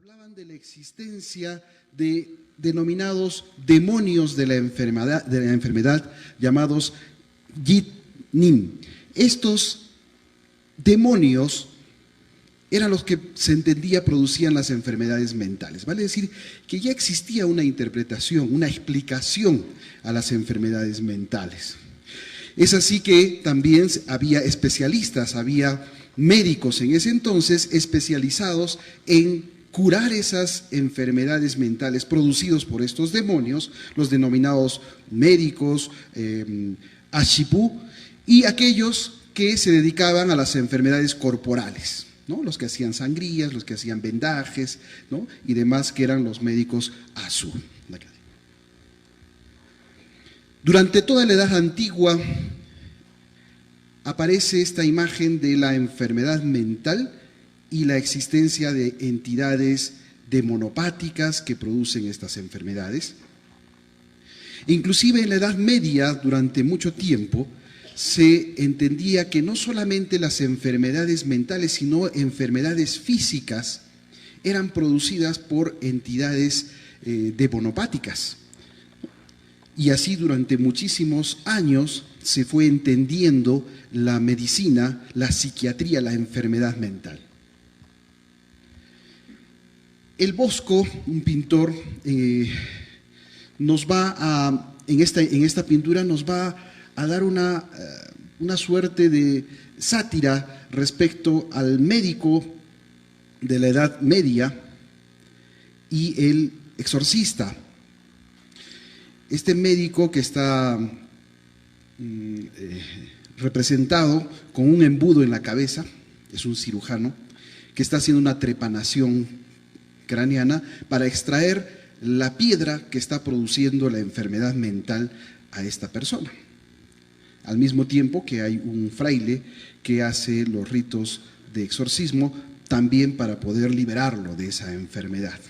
hablaban de la existencia de denominados demonios de la enfermedad llamados Yit-Nin. Estos demonios eran los que se entendía producían las enfermedades mentales. Vale decir que ya existía una interpretación, una explicación a las enfermedades mentales. Es así que también había especialistas, había médicos en ese entonces especializados en curar esas enfermedades mentales producidos por estos demonios, los denominados médicos, Ashipú, y aquellos que se dedicaban a las enfermedades corporales, ¿no? Los que hacían sangrías, los que hacían vendajes, ¿no? Y demás, que eran los médicos Asu. Durante toda la Edad Antigua aparece esta imagen de la enfermedad mental y la existencia de entidades demonopáticas que producen estas enfermedades. Inclusive en la Edad Media, durante mucho tiempo, se entendía que no solamente las enfermedades mentales, sino enfermedades físicas eran producidas por entidades demonopáticas. Y así durante muchísimos años se fue entendiendo la medicina, la psiquiatría, la enfermedad mental. El Bosco, un pintor, nos va a, en esta pintura nos va a dar una suerte de sátira respecto al médico de la Edad Media y el exorcista. Este médico que está representado con un embudo en la cabeza, es un cirujano, que está haciendo una trepanación craneana para extraer la piedra que está produciendo la enfermedad mental a esta persona. Al mismo tiempo que hay un fraile que hace los ritos de exorcismo también para poder liberarlo de esa enfermedad.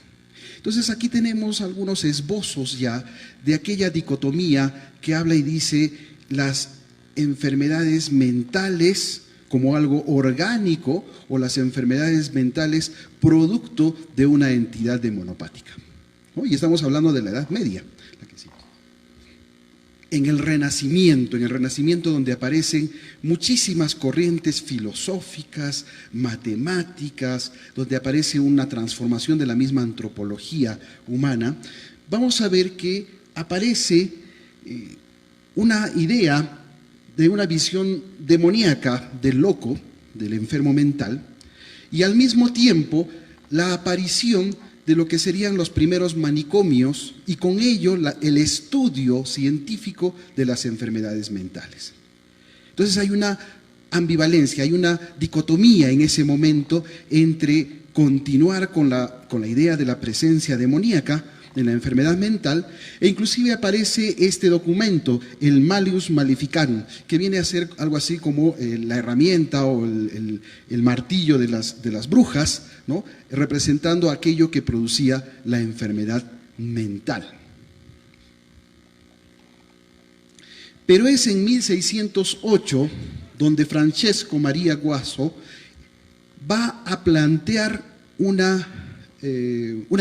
Entonces aquí tenemos algunos esbozos ya de aquella dicotomía que habla y dice las enfermedades mentales como algo orgánico o las enfermedades mentales producto de una entidad demonopática, ¿no? Y estamos hablando de la Edad Media. En el Renacimiento donde aparecen muchísimas corrientes filosóficas, matemáticas, donde aparece una transformación de la misma antropología humana, vamos a ver que aparece una idea de una visión demoníaca del loco, del enfermo mental, y al mismo tiempo la aparición de lo que serían los primeros manicomios y con ello el estudio científico de las enfermedades mentales. Entonces hay una ambivalencia, hay una dicotomía en ese momento entre continuar con la idea de la presencia demoníaca en la enfermedad mental, e inclusive aparece este documento, el Malleus Maleficarum, que viene a ser algo así como la herramienta o el martillo de las brujas, ¿no? Representando aquello que producía la enfermedad mental. Pero es en 1608 donde Francesco Maria Guaso va a plantear una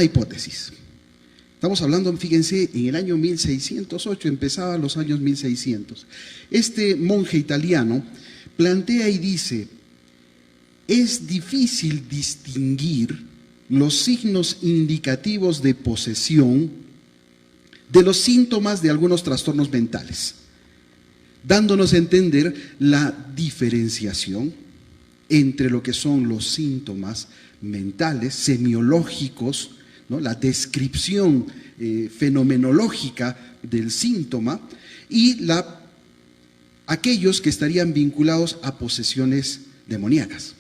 hipótesis. Estamos hablando, fíjense, en el año 1608, empezaban los años 1600. Este monje italiano plantea y dice: es difícil distinguir los signos indicativos de posesión de los síntomas de algunos trastornos mentales, dándonos a entender la diferenciación entre lo que son los síntomas mentales, semiológicos, ¿no? La descripción fenomenológica del síntoma y aquellos que estarían vinculados a posesiones demoníacas.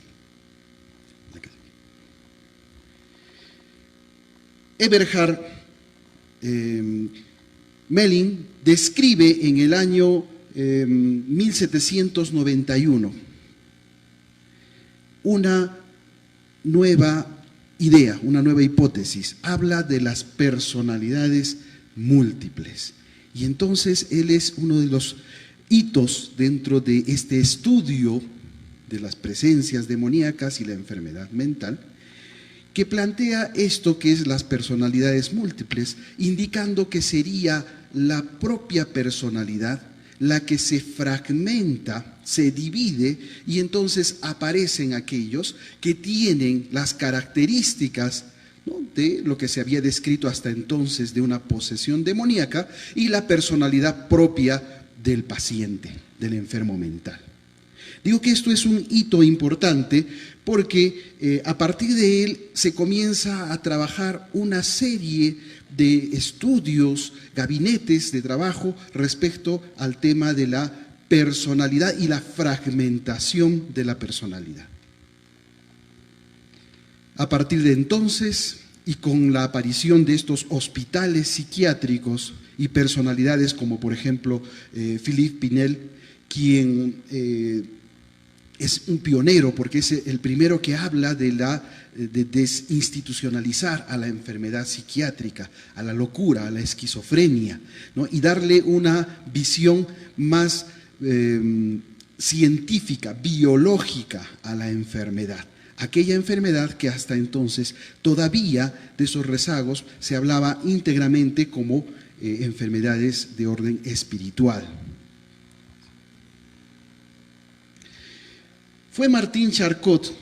Eberhard Melling describe en el año 1791 una nueva idea, una nueva hipótesis. Habla de las personalidades múltiples. Y entonces él es uno de los hitos dentro de este estudio de las presencias demoníacas y la enfermedad mental, que plantea esto que es las personalidades múltiples, indicando que sería la propia personalidad la que se fragmenta, se divide, y entonces aparecen aquellos que tienen las características, ¿no?, de lo que se había descrito hasta entonces de una posesión demoníaca, y la personalidad propia del paciente, del enfermo mental. Digo que esto es un hito importante porque a partir de él se comienza a trabajar una serie de estudios, gabinetes de trabajo respecto al tema de la personalidad y la fragmentación de la personalidad. A partir de entonces, y con la aparición de estos hospitales psiquiátricos y personalidades como por ejemplo Philippe Pinel, quien es un pionero porque es el primero que habla de desinstitucionalizar a la enfermedad psiquiátrica, a la locura, a la esquizofrenia, ¿no?, y darle una visión más científica, biológica a la enfermedad. Aquella enfermedad que hasta entonces todavía de esos rezagos se hablaba íntegramente como enfermedades de orden espiritual. Fue Martín Charcot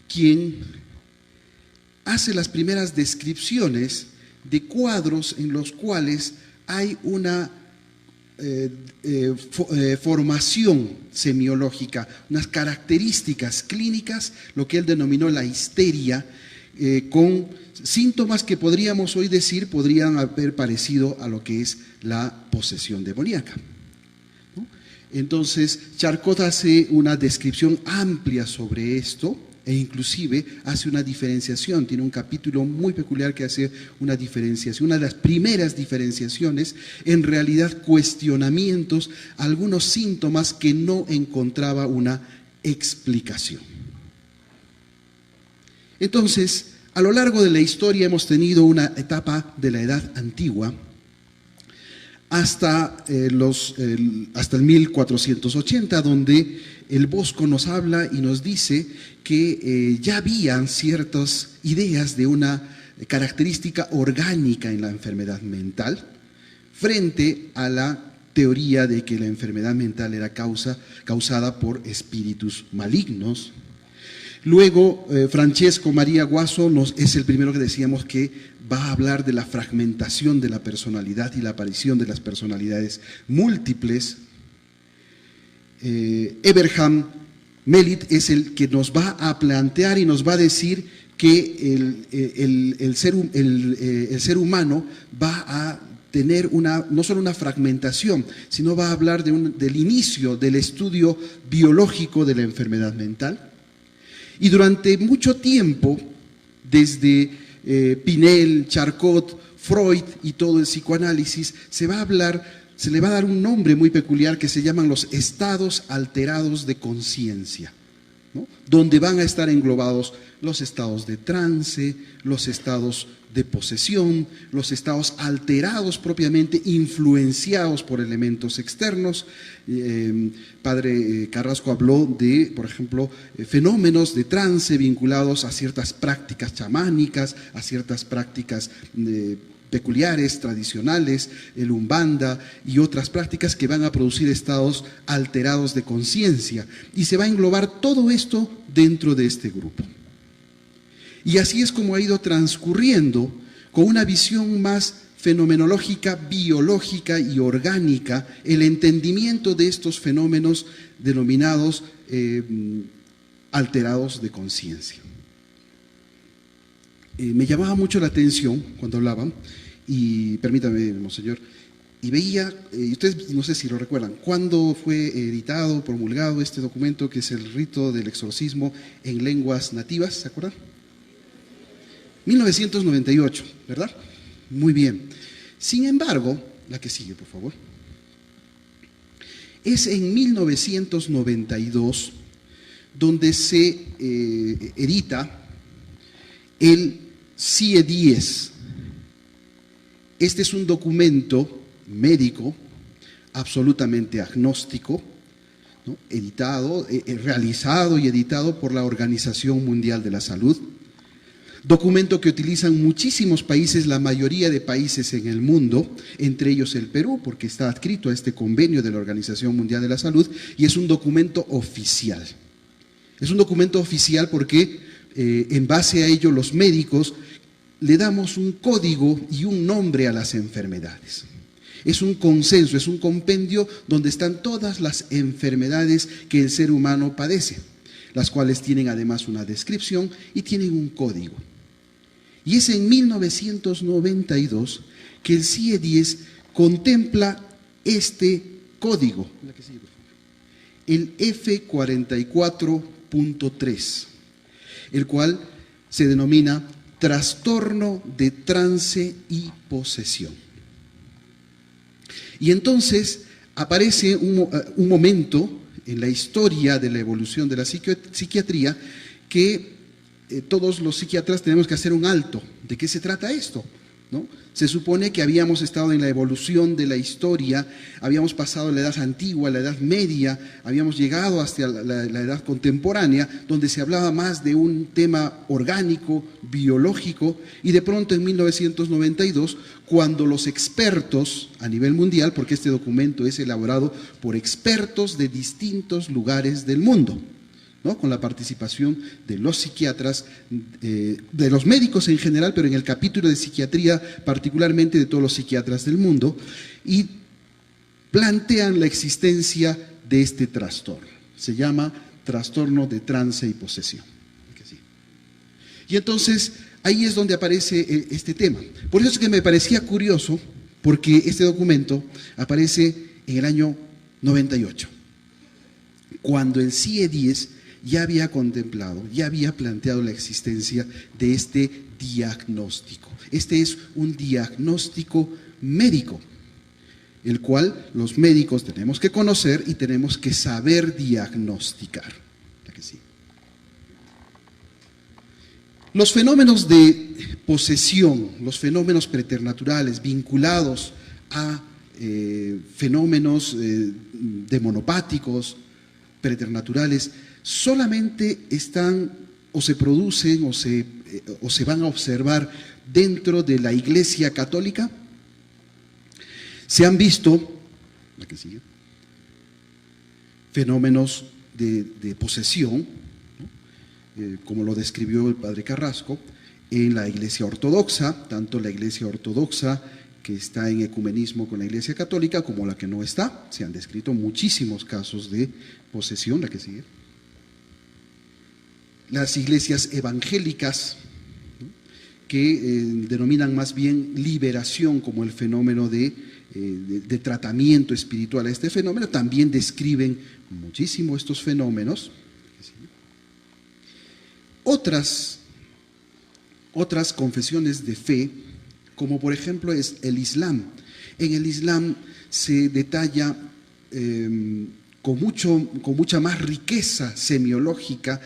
quien hace las primeras descripciones de cuadros en los cuales hay una formación semiológica, unas características clínicas, lo que él denominó la histeria, con síntomas que podríamos hoy decir podrían haber parecido a lo que es la posesión demoníaca. Entonces, Charcot hace una descripción amplia sobre esto e inclusive hace una diferenciación, tiene un capítulo muy peculiar que hace una diferenciación, una de las primeras diferenciaciones, en realidad cuestionamientos, algunos síntomas que no encontraba una explicación. Entonces, a lo largo de la historia hemos tenido una etapa de la Edad Antigua, hasta el 1480, donde el Bosco nos habla y nos dice que ya habían ciertas ideas de una característica orgánica en la enfermedad mental, frente a la teoría de que la enfermedad mental era causada por espíritus malignos. Luego, Francesco María Guaso es el primero que decíamos que va a hablar de la fragmentación de la personalidad y la aparición de las personalidades múltiples. Abraham Melit es el que nos va a plantear y nos va a decir que el ser humano va a tener no solo una fragmentación, sino va a hablar del inicio del estudio biológico de la enfermedad mental. Y durante mucho tiempo, desde Pinel, Charcot, Freud y todo el psicoanálisis, se le va a dar un nombre muy peculiar que se llaman los estados alterados de conciencia, ¿no?, donde van a estar englobados los estados de trance, los estados de posesión, los estados alterados propiamente, influenciados por elementos externos. Padre Carrasco habló de, por ejemplo, fenómenos de trance vinculados a ciertas prácticas chamánicas, a ciertas prácticas peculiares, tradicionales, el umbanda y otras prácticas que van a producir estados alterados de conciencia. Y se va a englobar todo esto dentro de este grupo. Y así es como ha ido transcurriendo, con una visión más fenomenológica, biológica y orgánica, el entendimiento de estos fenómenos denominados alterados de conciencia. Me llamaba mucho la atención cuando hablaban, y permítame, monseñor, y veía, y ustedes no sé si lo recuerdan, cuándo fue editado, promulgado este documento que es el rito del exorcismo en lenguas nativas, ¿se acuerdan? 1998, ¿verdad? Muy bien. Sin embargo, la que sigue, por favor. Es en 1992 donde se edita el CIE-10. Este es un documento médico absolutamente agnóstico, ¿no?, realizado y editado por la Organización Mundial de la Salud, documento que utilizan muchísimos países, la mayoría de países en el mundo, entre ellos el Perú, porque está adscrito a este convenio de la Organización Mundial de la Salud, y es un documento oficial. Es un documento oficial porque en base a ello los médicos le damos un código y un nombre a las enfermedades. Es un consenso, es un compendio donde están todas las enfermedades que el ser humano padece, las cuales tienen además una descripción y tienen un código. Y es en 1992 que el CIE-10 contempla este código, el F44.3, el cual se denomina trastorno de trance y posesión. Y entonces aparece un momento en la historia de la evolución de la psiquiatría que todos los psiquiatras tenemos que hacer un alto. ¿De qué se trata esto? ¿No? Se supone que habíamos estado en la evolución de la historia, habíamos pasado la edad antigua, la edad media, habíamos llegado hasta la edad contemporánea, donde se hablaba más de un tema orgánico, biológico, y de pronto en 1992, cuando los expertos a nivel mundial, porque este documento es elaborado por expertos de distintos lugares del mundo, ¿no? Con la participación de los psiquiatras, de los médicos en general, pero en el capítulo de psiquiatría particularmente de todos los psiquiatras del mundo, y plantean la existencia de este trastorno. Se llama trastorno de trance y posesión. Y entonces ahí es donde aparece este tema. Por eso es que me parecía curioso, porque este documento aparece en el año 98, cuando el CIE-10 ya había contemplado, ya había planteado la existencia de este diagnóstico. Este es un diagnóstico médico, el cual los médicos tenemos que conocer y tenemos que saber diagnosticar. Los fenómenos de posesión, los fenómenos preternaturales vinculados a fenómenos demonopáticos, preternaturales, solamente están o se producen o se van a observar dentro de la Iglesia Católica. Se han visto fenómenos de posesión, ¿no? Como lo describió el padre Carrasco, en la Iglesia Ortodoxa, tanto la Iglesia Ortodoxa que está en ecumenismo con la Iglesia Católica como la que no está. Se han descrito muchísimos casos de posesión. La que sigue. Las iglesias evangélicas, ¿no? Que denominan más bien liberación como el fenómeno de tratamiento espiritual a este fenómeno, también describen muchísimo estos fenómenos. Otras confesiones de fe, como por ejemplo es el Islam. En el Islam se detalla con mucha más riqueza semiológica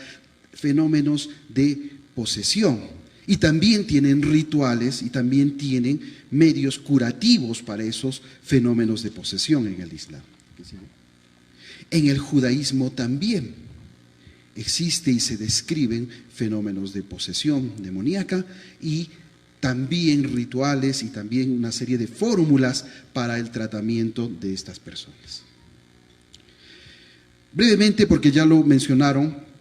fenómenos de posesión, y también tienen rituales y también tienen medios curativos para esos fenómenos de posesión en el Islam. En el judaísmo también existe y se describen fenómenos de posesión demoníaca y también rituales y también una serie de fórmulas para el tratamiento de estas personas. Brevemente, porque ya lo mencionaron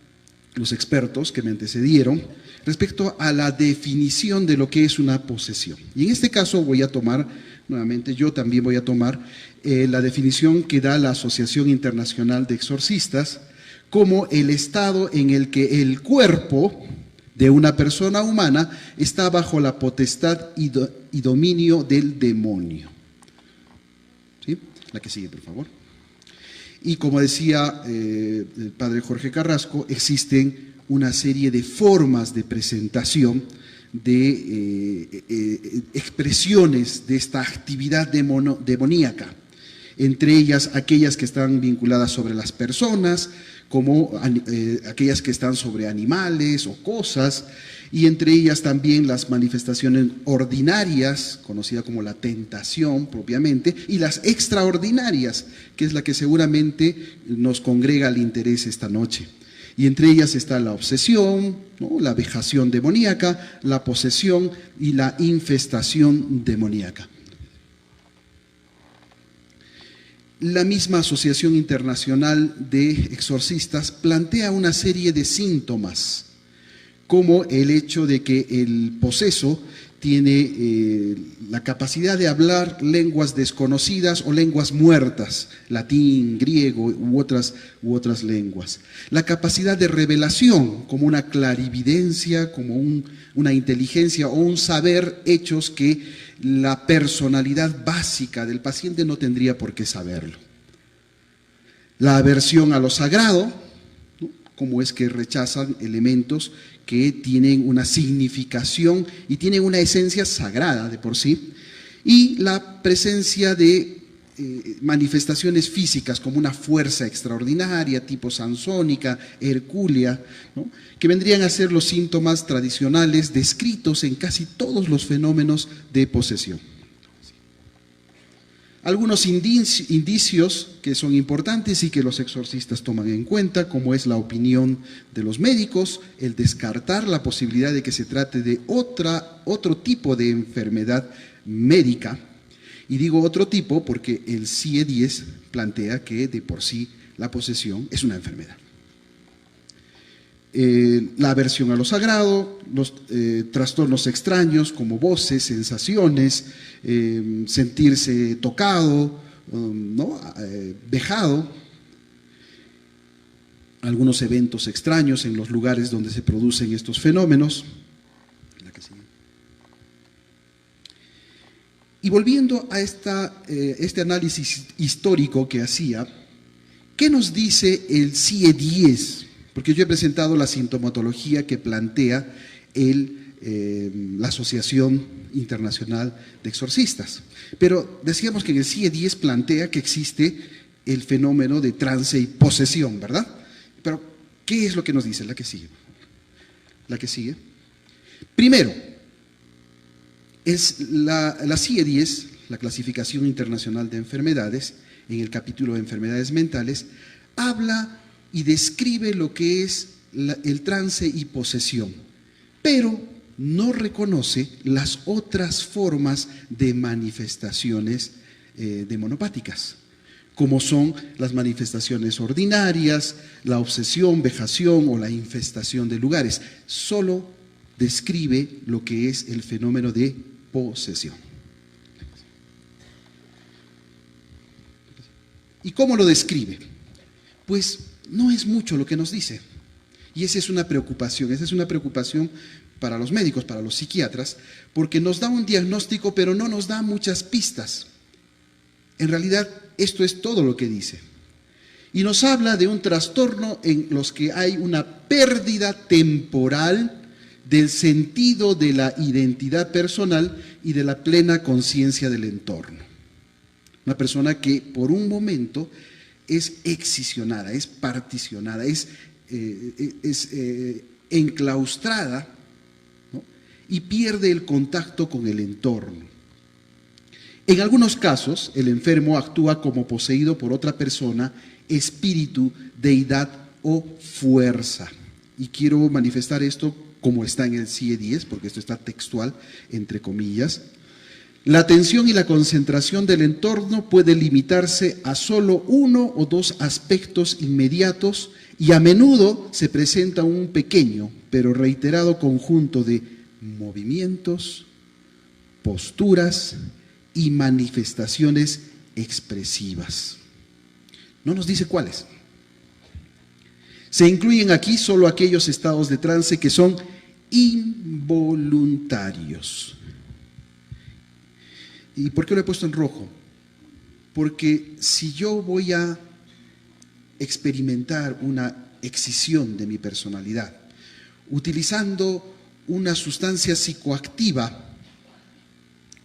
los expertos que me antecedieron, respecto a la definición de lo que es una posesión. Y en este caso voy a tomar, nuevamente yo también voy a tomar la definición que da la Asociación Internacional de Exorcistas como el estado en el que el cuerpo de una persona humana está bajo la potestad y dominio del demonio. ¿Sí? La que sigue, por favor. Y como decía el padre Jorge Carrasco, existen una serie de formas de presentación de expresiones de esta actividad demoníaca, entre ellas aquellas que están vinculadas sobre las personas, como aquellas que están sobre animales o cosas, y entre ellas también las manifestaciones ordinarias, conocida como la tentación propiamente, y las extraordinarias, que es la que seguramente nos congrega al interés esta noche. Y entre ellas está la obsesión, ¿no?, la vejación demoníaca, la posesión y la infestación demoníaca. La misma Asociación Internacional de Exorcistas plantea una serie de síntomas, como el hecho de que el poseso tiene la capacidad de hablar lenguas desconocidas o lenguas muertas, latín, griego u otras lenguas. La capacidad de revelación, como una clarividencia, como una inteligencia o un saber hechos que la personalidad básica del paciente no tendría por qué saberlo. La aversión a lo sagrado, ¿no?, como es que rechazan elementos que tienen una significación y tienen una esencia sagrada de por sí, y la presencia de manifestaciones físicas como una fuerza extraordinaria, tipo sansónica, hercúlea, ¿no?, que vendrían a ser los síntomas tradicionales descritos en casi todos los fenómenos de posesión. Algunos indicios que son importantes y que los exorcistas toman en cuenta, como es la opinión de los médicos, el descartar la posibilidad de que se trate de otro tipo de enfermedad médica. Y digo otro tipo porque el CIE-10 plantea que de por sí la posesión es una enfermedad. La aversión a lo sagrado, los trastornos extraños como voces, sensaciones, sentirse tocado, ¿no?, vejado, algunos eventos extraños en los lugares donde se producen estos fenómenos. Y volviendo a este análisis histórico que hacía, ¿qué nos dice el CIE-10? Porque yo he presentado la sintomatología que plantea la Asociación Internacional de Exorcistas. Pero decíamos que en el CIE-10 plantea que existe el fenómeno de trance y posesión, ¿verdad? Pero, ¿qué es lo que nos dice? La que sigue. La que sigue. Primero, es la CIE-10, la Clasificación Internacional de Enfermedades, en el capítulo de enfermedades mentales, habla y describe lo que es el trance y posesión, pero no reconoce las otras formas de manifestaciones demonopáticas, como son las manifestaciones ordinarias, la obsesión, vejación o la infestación de lugares. Solo describe lo que es el fenómeno de posesión. ¿Y cómo lo describe? Pues no es mucho lo que nos dice. Y esa es una preocupación para los médicos, para los psiquiatras, porque nos da un diagnóstico, pero no nos da muchas pistas. En realidad, esto es todo lo que dice. Y nos habla de un trastorno en los que hay una pérdida temporal del sentido de la identidad personal y de la plena conciencia del entorno. Una persona que por un momento es excisionada, es particionada, es enclaustrada, ¿no?, y pierde el contacto con el entorno. En algunos casos, el enfermo actúa como poseído por otra persona, espíritu, deidad o fuerza. Y quiero manifestar esto como está en el CIE-10, porque esto está textual, entre comillas. La atención y la concentración del entorno puede limitarse a solo uno o dos aspectos inmediatos y a menudo se presenta un pequeño pero reiterado conjunto de movimientos, posturas y manifestaciones expresivas. No nos dice cuáles. Se incluyen aquí solo aquellos estados de trance que son involuntarios. ¿Y por qué lo he puesto en rojo? Porque si yo voy a experimentar una excisión de mi personalidad, utilizando una sustancia psicoactiva,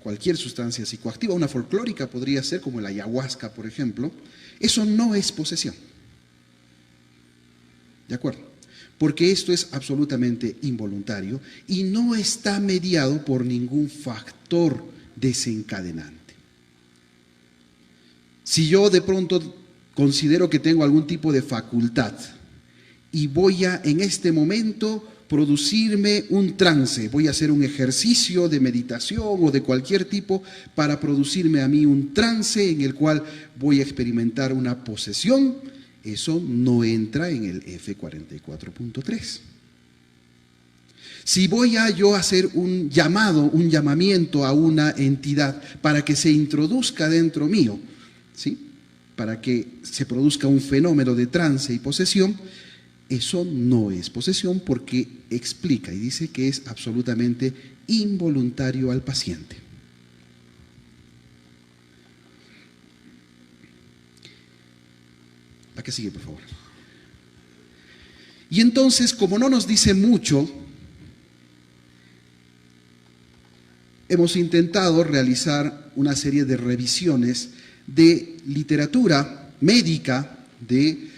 cualquier sustancia psicoactiva, una folclórica podría ser, como la ayahuasca, por ejemplo, eso no es posesión. ¿De acuerdo? Porque esto es absolutamente involuntario y no está mediado por ningún factor desencadenante. Si yo de pronto considero que tengo algún tipo de facultad y voy a en este momento producirme un trance, voy a hacer un ejercicio de meditación o de cualquier tipo para producirme a mí un trance en el cual voy a experimentar una posesión, eso no entra en el F44.3. Si voy a yo hacer un llamamiento a una entidad para que se introduzca dentro mío, ¿sí?, para que se produzca un fenómeno de trance y posesión, eso no es posesión porque explica y dice que es absolutamente involuntario al paciente. La que sigue, por favor. Y entonces, como no nos dice mucho, hemos intentado realizar una serie de revisiones de literatura médica, de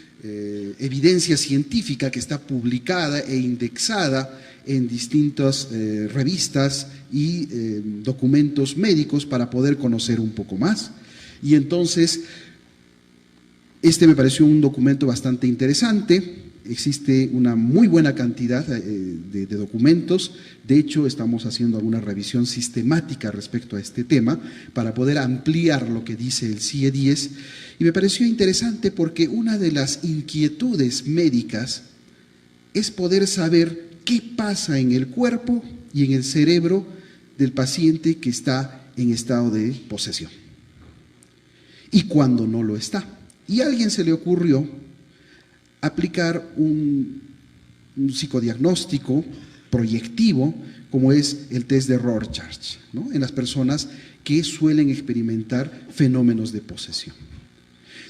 evidencia científica que está publicada e indexada en distintas revistas y documentos médicos para poder conocer un poco más. Y entonces, este me pareció un documento bastante interesante. Existe una muy buena cantidad de documentos. De hecho, estamos haciendo alguna revisión sistemática respecto a este tema para poder ampliar lo que dice el CIE-10. Y me pareció interesante porque una de las inquietudes médicas es poder saber qué pasa en el cuerpo y en el cerebro del paciente que está en estado de posesión y cuando no lo está. Y a alguien se le ocurrió aplicar un psicodiagnóstico proyectivo como es el test de Rorschach, ¿no?, en las personas que suelen experimentar fenómenos de posesión.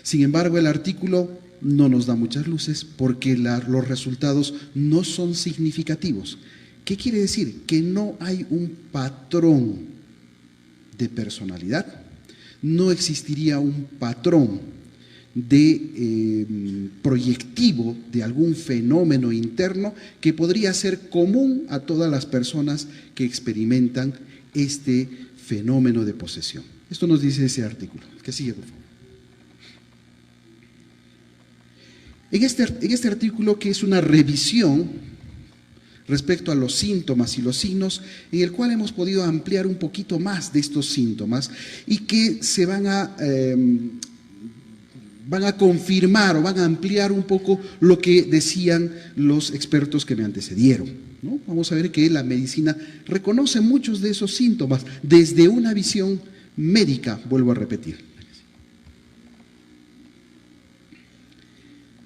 Sin embargo, el artículo no nos da muchas luces porque los resultados no son significativos. ¿Qué quiere decir? Que no hay un patrón de personalidad, no existiría un patrón de proyectivo de algún fenómeno interno que podría ser común a todas las personas que experimentan este fenómeno de posesión. Esto nos dice ese artículo. Que sigue, por favor. En este artículo, que es una revisión respecto a los síntomas y los signos, en el cual hemos podido ampliar un poquito más de estos síntomas y que se van a confirmar o van a ampliar un poco lo que decían los expertos que me antecedieron, ¿no? Vamos a ver que la medicina reconoce muchos de esos síntomas desde una visión médica, vuelvo a repetir.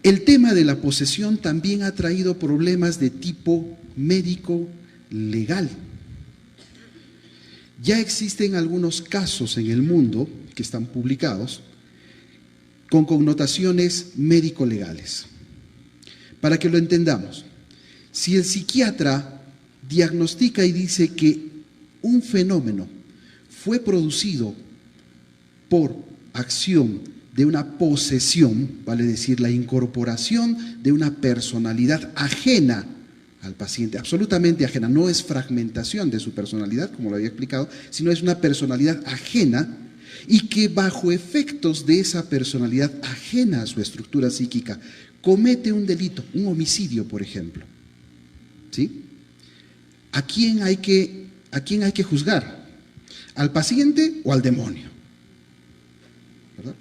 El tema de la posesión también ha traído problemas de tipo médico-legal. Ya existen algunos casos en el mundo que están publicados con connotaciones médico-legales. Para que lo entendamos, si el psiquiatra diagnostica y dice que un fenómeno fue producido por acción de una posesión, vale decir, la incorporación de una personalidad ajena al paciente, absolutamente ajena, no es fragmentación de su personalidad, como lo había explicado, sino es una personalidad ajena y que bajo efectos de esa personalidad ajena a su estructura psíquica comete un delito, un homicidio, por ejemplo. ¿Sí? ¿A quién hay que juzgar? ¿Al paciente o al demonio? ¿Verdad?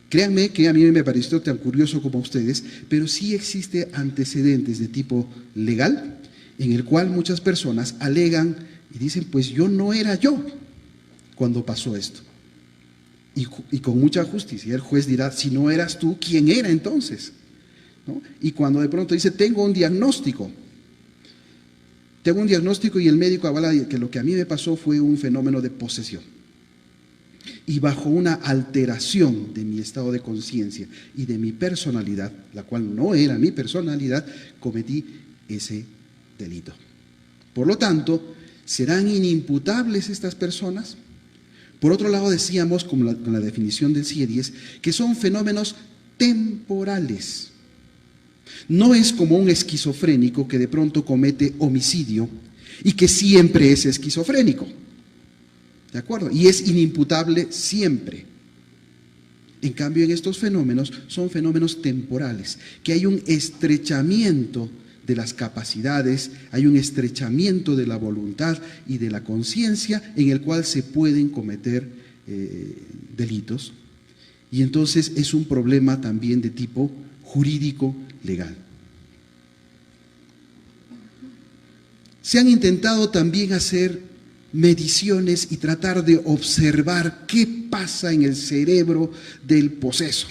Créanme que a mí me pareció tan curioso como a ustedes, pero sí existe antecedentes de tipo legal en el cual muchas personas alegan y dicen, pues yo no era yo cuando pasó esto. Y con mucha justicia el juez dirá, si no eras tú, ¿quién era entonces? ¿No? Y cuando de pronto dice, tengo un diagnóstico y el médico avala que lo que a mí me pasó fue un fenómeno de posesión. Y bajo una alteración de mi estado de conciencia y de mi personalidad, la cual no era mi personalidad, cometí ese delito. Por lo tanto, ¿serán inimputables estas personas? Por otro lado, decíamos, con la definición del CIE-10, que son fenómenos temporales. No es como un esquizofrénico que de pronto comete homicidio y que siempre es esquizofrénico. ¿De acuerdo? Y es inimputable siempre. En cambio, en estos fenómenos son fenómenos temporales, que hay un estrechamiento de las capacidades, hay un estrechamiento de la voluntad y de la conciencia en el cual se pueden cometer delitos. Y entonces es un problema también de tipo jurídico legal. Se han intentado también hacer mediciones y tratar de observar qué pasa en el cerebro del poseso.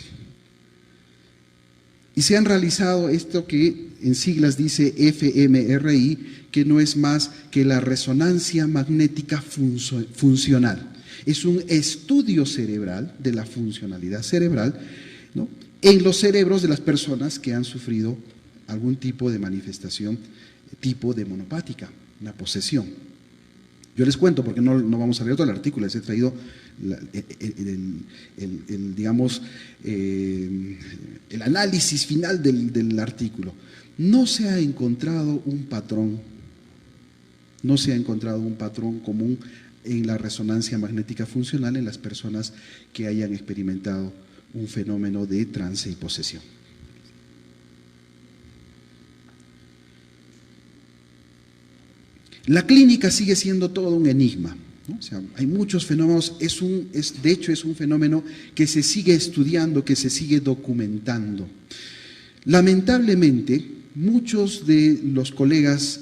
Y se han realizado esto que en siglas dice fMRI, que no es más que la resonancia magnética funcional. Es un estudio cerebral de la funcionalidad cerebral, ¿no?, en los cerebros de las personas que han sufrido algún tipo de manifestación tipo demonopática, una posesión. Yo les cuento, porque no vamos a leer todo el artículo, les he traído digamos, el análisis final del artículo. No se ha encontrado un patrón, común en la resonancia magnética funcional en las personas que hayan experimentado un fenómeno de trance y posesión. La clínica sigue siendo todo un enigma, ¿no? O sea, hay muchos fenómenos, de hecho es un fenómeno que se sigue estudiando, que se sigue documentando. Lamentablemente, muchos de los colegas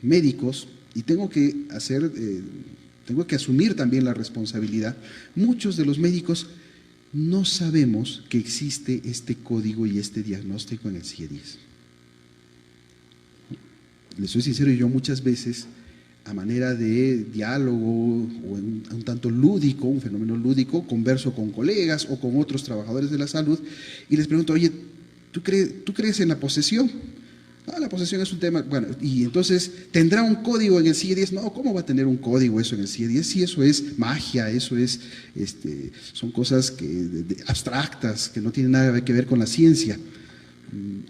médicos, y tengo que asumir también la responsabilidad, muchos de los médicos no sabemos que existe este código y este diagnóstico en el CIE-10. Les soy sincero, yo muchas veces, a manera de diálogo o un tanto lúdico, un fenómeno lúdico, converso con colegas o con otros trabajadores de la salud y les pregunto, oye, ¿tú crees en la posesión? Ah, la posesión es un tema, bueno, y entonces, ¿tendrá un código en el CIE-10? No, ¿cómo va a tener un código eso en el CIE-10? Sí, eso es magia, eso es, son cosas abstractas, que no tienen nada que ver con la ciencia.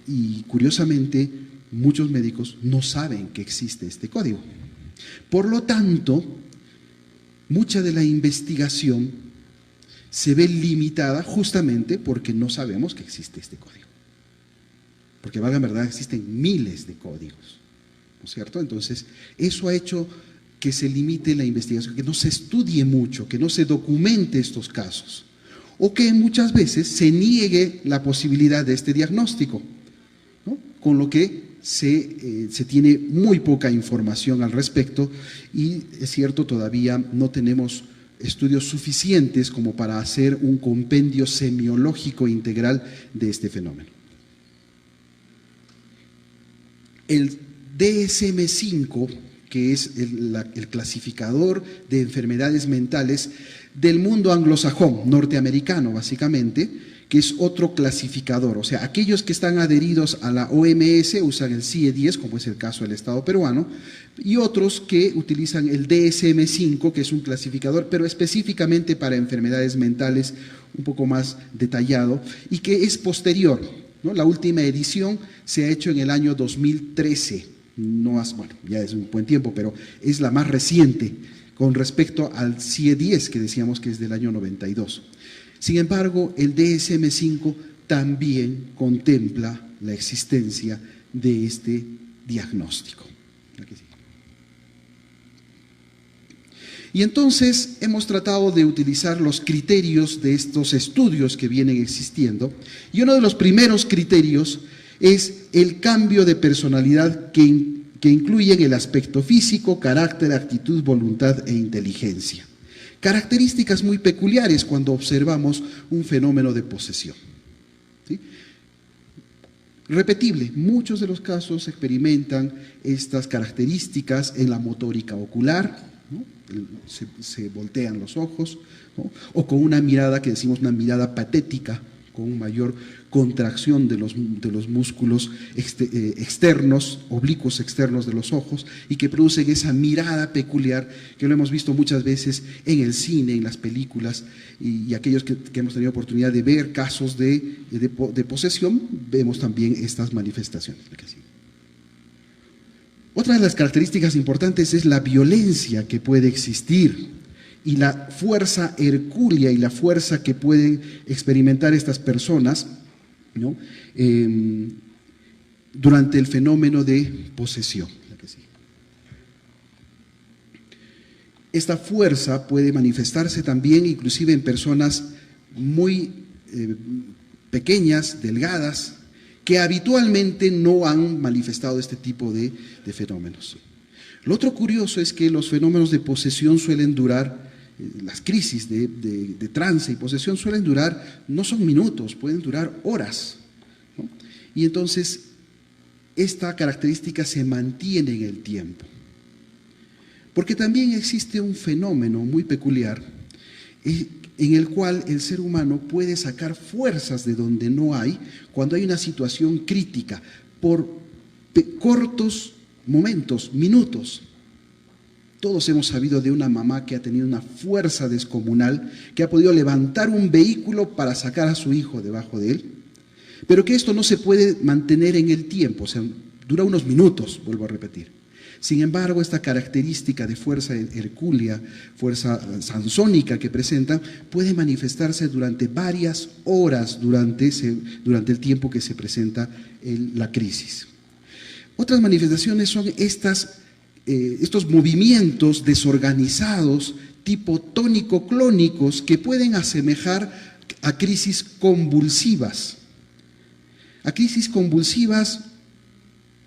Y curiosamente, muchos médicos no saben que existe este código. Por lo tanto, mucha de la investigación se ve limitada justamente porque no sabemos que existe este código. Porque, valga la verdad, existen miles de códigos, ¿no es cierto? Entonces, eso ha hecho que se limite la investigación, que no se estudie mucho, que no se documente estos casos, o que muchas veces se niegue la posibilidad de este diagnóstico, ¿no? Con lo que se tiene muy poca información al respecto y, es cierto, todavía no tenemos estudios suficientes como para hacer un compendio semiológico integral de este fenómeno. El DSM-5, que es el clasificador de enfermedades mentales del mundo anglosajón, norteamericano básicamente, que es otro clasificador, o sea, aquellos que están adheridos a la OMS usan el CIE-10, como es el caso del Estado peruano, y otros que utilizan el DSM-5, que es un clasificador, pero específicamente para enfermedades mentales, un poco más detallado, y que es posterior, ¿no? La última edición se ha hecho en el año 2013, bueno, ya es un buen tiempo, pero es la más reciente con respecto al CIE-10, que decíamos que es del año 92. Sin embargo, el DSM-5 también contempla la existencia de este diagnóstico. Y entonces hemos tratado de utilizar los criterios de estos estudios que vienen existiendo, y uno de los primeros criterios es el cambio de personalidad que incluyen el aspecto físico, carácter, actitud, voluntad e inteligencia. Características muy peculiares cuando observamos un fenómeno de posesión, ¿sí? Repetible, muchos de los casos experimentan estas características en la motórica ocular, ¿no? Se voltean los ojos, ¿no? O con una mirada que decimos una mirada patética, con mayor contracción de los músculos externos, oblicuos externos de los ojos, y que producen esa mirada peculiar que lo hemos visto muchas veces en el cine, en las películas, y aquellos que hemos tenido oportunidad de ver casos de posesión, vemos también estas manifestaciones. Otra de las características importantes es la violencia que puede existir y la fuerza hercúlea y la fuerza que pueden experimentar estas personas, ¿no? Durante el fenómeno de posesión. Esta fuerza puede manifestarse también inclusive en personas muy pequeñas, delgadas, que habitualmente no han manifestado este tipo de fenómenos. Lo otro curioso es que los fenómenos de posesión suelen durar, las crisis de trance y posesión suelen durar, no son minutos, pueden durar horas, ¿no? Y entonces esta característica se mantiene en el tiempo. Porque también existe un fenómeno muy peculiar en el cual el ser humano puede sacar fuerzas de donde no hay cuando hay una situación crítica por cortos momentos, minutos. Todos hemos sabido de una mamá que ha tenido una fuerza descomunal, que ha podido levantar un vehículo para sacar a su hijo debajo de él, pero que esto no se puede mantener en el tiempo, o sea, dura unos minutos, vuelvo a repetir. Sin embargo, esta característica de fuerza hercúlea, fuerza sansónica que presenta, puede manifestarse durante varias horas durante el tiempo que se presenta la crisis. Otras manifestaciones son estos movimientos desorganizados, tipo tónico-clónicos, que pueden asemejar a crisis convulsivas. A crisis convulsivas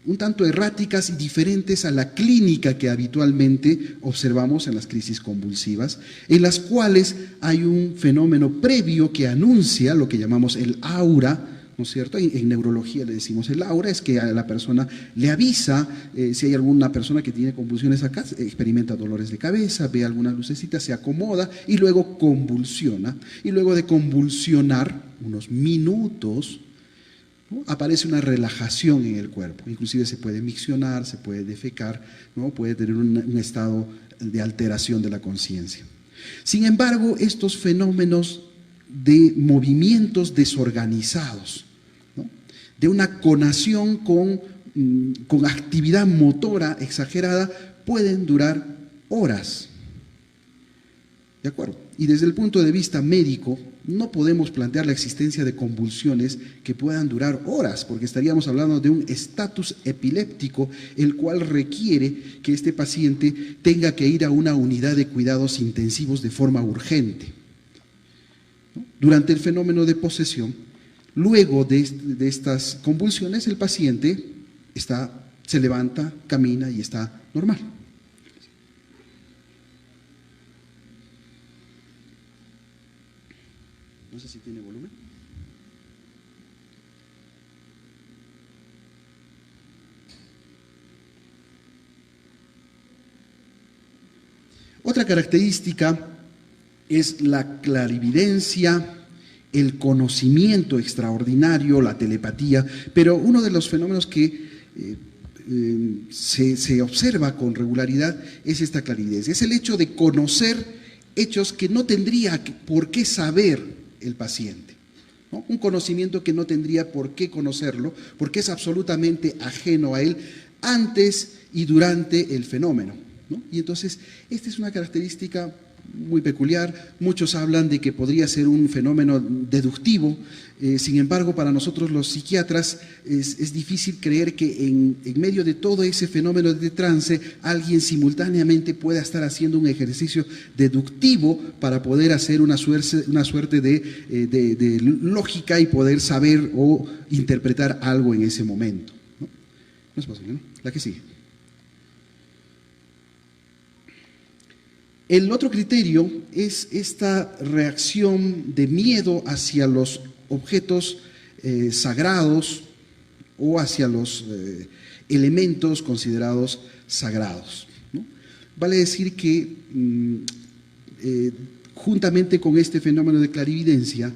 un tanto erráticas y diferentes a la clínica que habitualmente observamos en las crisis convulsivas, en las cuales hay un fenómeno previo que anuncia lo que llamamos el aura, ¿no es cierto? En neurología le decimos el aura, es que a la persona le avisa, si hay alguna persona que tiene convulsiones acá, experimenta dolores de cabeza, ve algunas lucecitas, se acomoda y luego convulsiona. Y luego de convulsionar unos minutos, ¿no? Aparece una relajación en el cuerpo, inclusive se puede miccionar, se puede defecar, ¿no? Puede tener un estado de alteración de la conciencia. Sin embargo, estos fenómenos de movimientos desorganizados, ¿no? De una conación con actividad motora exagerada, pueden durar horas. ¿De acuerdo? Y desde el punto de vista médico, no podemos plantear la existencia de convulsiones que puedan durar horas, porque estaríamos hablando de un estatus epiléptico, el cual requiere que este paciente tenga que ir a una unidad de cuidados intensivos de forma urgente. Durante el fenómeno de posesión, luego de estas convulsiones, el paciente se levanta, camina y está normal. No sé si tiene volumen. Otra característica es la clarividencia, el conocimiento extraordinario, la telepatía, pero uno de los fenómenos que se observa con regularidad es esta clarividencia. Es el hecho de conocer hechos que no tendría por qué saber el paciente, ¿no? Un conocimiento que no tendría por qué conocerlo, porque es absolutamente ajeno a él antes y durante el fenómeno, ¿no? Y entonces, esta es una característica muy peculiar. Muchos hablan de que podría ser un fenómeno deductivo, sin embargo, para nosotros los psiquiatras es difícil creer que en medio de todo ese fenómeno de trance, alguien simultáneamente pueda estar haciendo un ejercicio deductivo para poder hacer una suerte de lógica y poder saber o interpretar algo en ese momento, ¿no? No es posible, ¿no? La que sigue. El otro criterio es esta reacción de miedo hacia los objetos sagrados o hacia los elementos considerados sagrados, ¿no? Vale decir que juntamente con este fenómeno de clarividencia,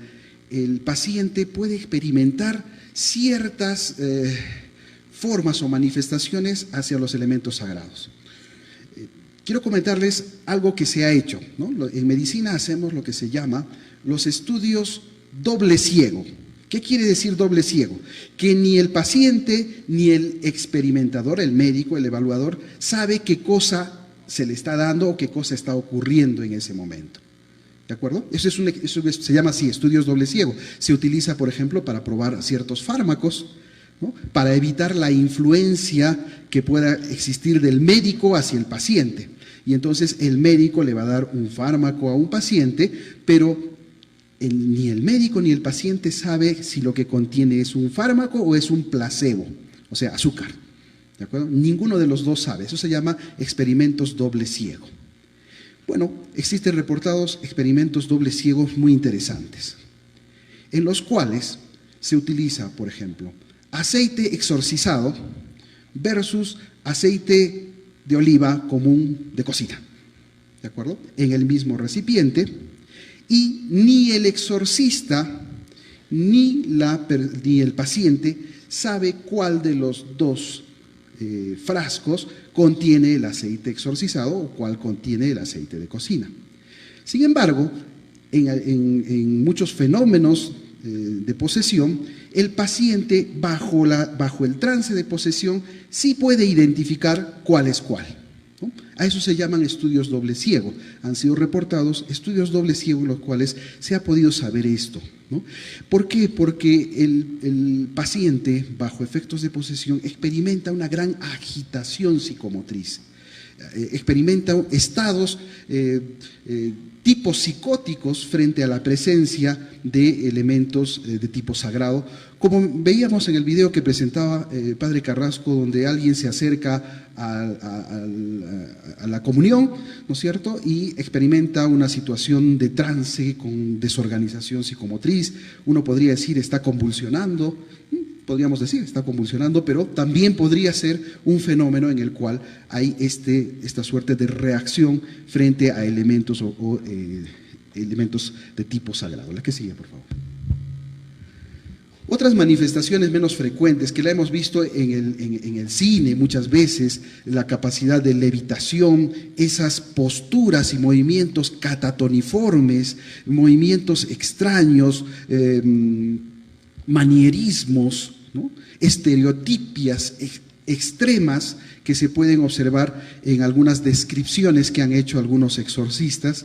el paciente puede experimentar ciertas formas o manifestaciones hacia los elementos sagrados. Quiero comentarles algo que se ha hecho, ¿no? En medicina hacemos lo que se llama los estudios doble ciego. ¿Qué quiere decir doble ciego? Que ni el paciente ni el experimentador, el médico, el evaluador, sabe qué cosa se le está dando o qué cosa está ocurriendo en ese momento. ¿De acuerdo? Eso se llama así, estudios doble ciego. Se utiliza, por ejemplo, para probar ciertos fármacos, ¿no? Para evitar la influencia que pueda existir del médico hacia el paciente. Y entonces el médico le va a dar un fármaco a un paciente, pero ni el médico ni el paciente sabe si lo que contiene es un fármaco o es un placebo, o sea, azúcar. ¿De acuerdo? Ninguno de los dos sabe. Eso se llama experimentos doble ciego. Bueno, existen reportados experimentos doble ciegos muy interesantes, en los cuales se utiliza, por ejemplo, aceite exorcizado versus aceite de oliva común de cocina, ¿de acuerdo? En el mismo recipiente, y ni el exorcista ni el paciente sabe cuál de los dos frascos contiene el aceite exorcizado o cuál contiene el aceite de cocina. Sin embargo, en muchos fenómenos de posesión, el paciente bajo el trance de posesión sí puede identificar cuál es cuál, ¿no? A eso se llaman estudios doble ciego. Han sido reportados estudios doble ciego en los cuales se ha podido saber esto, ¿no? ¿Por qué? Porque el paciente bajo efectos de posesión experimenta una gran agitación psicomotriz, experimenta estados tipos psicóticos frente a la presencia de elementos de tipo sagrado, como veíamos en el video que presentaba Padre Carrasco, donde alguien se acerca a la comunión, ¿no es cierto?, y experimenta una situación de trance con desorganización psicomotriz. Uno podría decir está convulsionando, podríamos decir está convulsionando, pero también podría ser un fenómeno en el cual hay esta suerte de reacción frente a elementos elementos de tipo sagrado. La que sigue, por favor. Otras manifestaciones menos frecuentes que la hemos visto en el cine muchas veces, la capacidad de levitación, esas posturas y movimientos catatoniformes, movimientos extraños, manierismos, ¿no? Estereotipias extremas que se pueden observar en algunas descripciones que han hecho algunos exorcistas.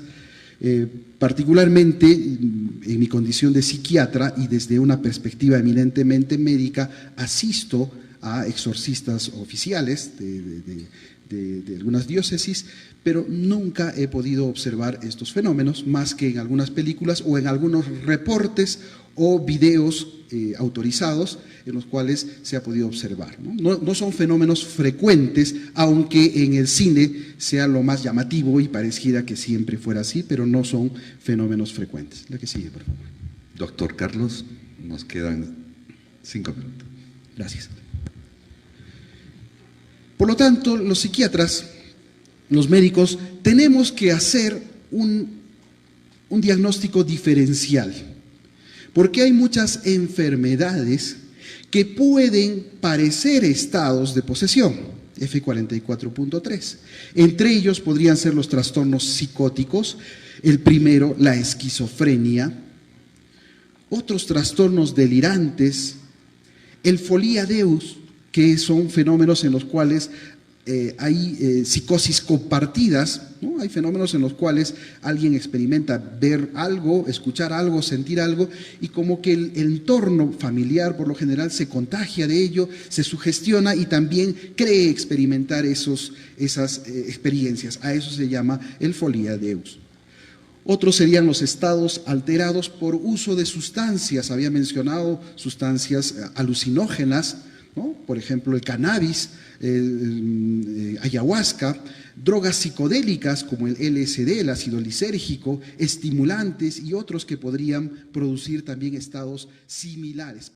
Particularmente en mi condición de psiquiatra y desde una perspectiva eminentemente médica, asisto a exorcistas oficiales de algunas diócesis, pero nunca he podido observar estos fenómenos más que en algunas películas o en algunos reportes o videos autorizados en los cuales se ha podido observar, ¿no? No son fenómenos frecuentes, aunque en el cine sea lo más llamativo y pareciera que siempre fuera así, pero no son fenómenos frecuentes. La que sigue, por favor. Doctor Carlos, nos quedan 5 minutos. Gracias. Por lo tanto, los psiquiatras, los médicos, tenemos que hacer un diagnóstico diferencial, porque hay muchas enfermedades que pueden parecer estados de posesión, F44.3. Entre ellos podrían ser los trastornos psicóticos, el primero, la esquizofrenia, otros trastornos delirantes, el folia deus, que son fenómenos en los cuales hay psicosis compartidas, ¿no? Hay fenómenos en los cuales alguien experimenta ver algo, escuchar algo, sentir algo, y como que el entorno familiar por lo general se contagia de ello, se sugestiona y también cree experimentar esas experiencias. A eso se llama el folia deus. Otros serían los estados alterados por uso de sustancias. Había mencionado sustancias alucinógenas, ¿no? Por ejemplo, el cannabis, ayahuasca, drogas psicodélicas como el LSD, el ácido lisérgico, estimulantes y otros que podrían producir también estados similares.